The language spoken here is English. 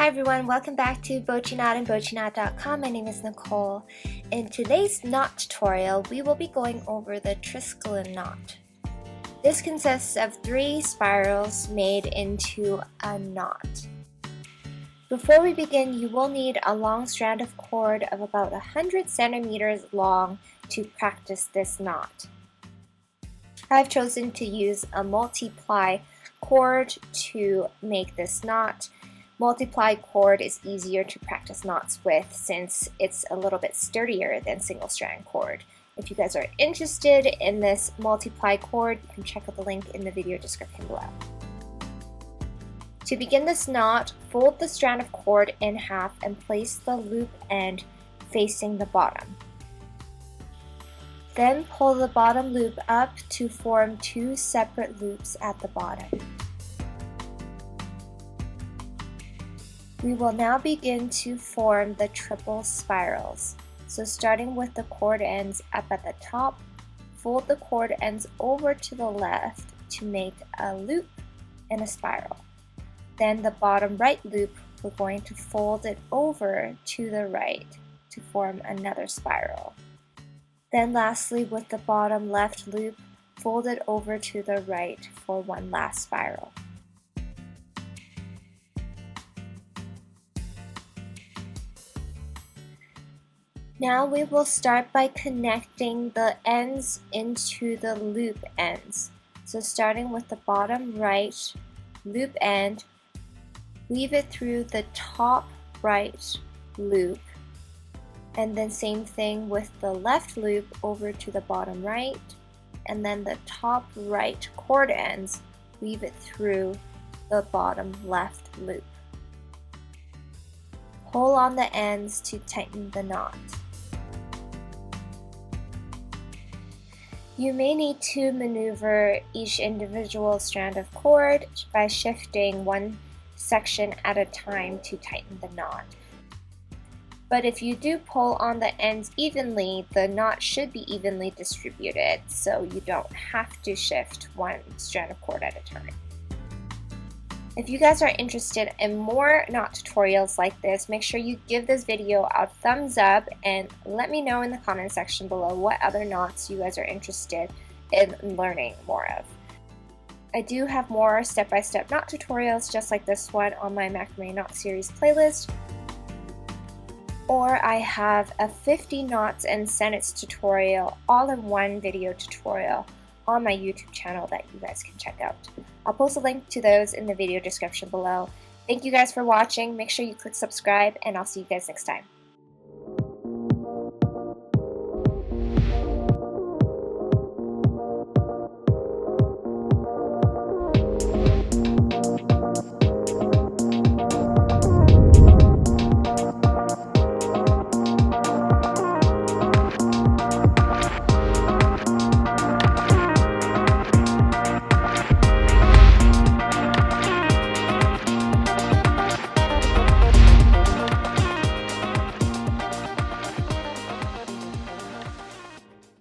Hi everyone, welcome back to Bochiknot and Bochiknot.com. My name is Nicole. In today's knot tutorial, we will be going over the Trisculan knot. This consists of 3 spirals made into a knot. Before we begin, you will need a long strand of cord of about 100 centimeters long to practice this knot. I've chosen to use a multiply cord to make this knot. Multiply cord is easier to practice knots with since it's a little bit sturdier than single strand cord. If you guys are interested in this multiply cord, you can check out the link in the video description below. To begin this knot, fold the strand of cord in half and place the loop end facing the bottom. Then pull the bottom loop up to form 2 separate loops at the bottom. We will now begin to form the triple spirals. So starting with the cord ends up at the top, fold the cord ends over to the left to make a loop and a spiral. Then the bottom right loop, we're going to fold it over to the right to form another spiral. Then lastly, with the bottom left loop, fold it over to the right for one last spiral. Now we will start by connecting the ends into the loop ends. So starting with the bottom right loop end, weave it through the top right loop, and then same thing with the left loop over to the bottom right, and then the top right cord ends, weave it through the bottom left loop. Pull on the ends to tighten the knot. You may need to maneuver each individual strand of cord by shifting one section at a time to tighten the knot. But if you do pull on the ends evenly, the knot should be evenly distributed, so you don't have to shift one strand of cord at a time. If you guys are interested in more knot tutorials like this, make sure you give this video a thumbs up and let me know in the comment section below what other knots you guys are interested in learning more of. I do have more step-by-step knot tutorials just like this one on my Macrame knot series playlist. Or I have a 50 knots and sentence tutorial all in one video tutorial on my YouTube channel that you guys can check out. I'll post a link to those in the video description below. Thank you guys for watching. Make sure you click subscribe and I'll see you guys next time.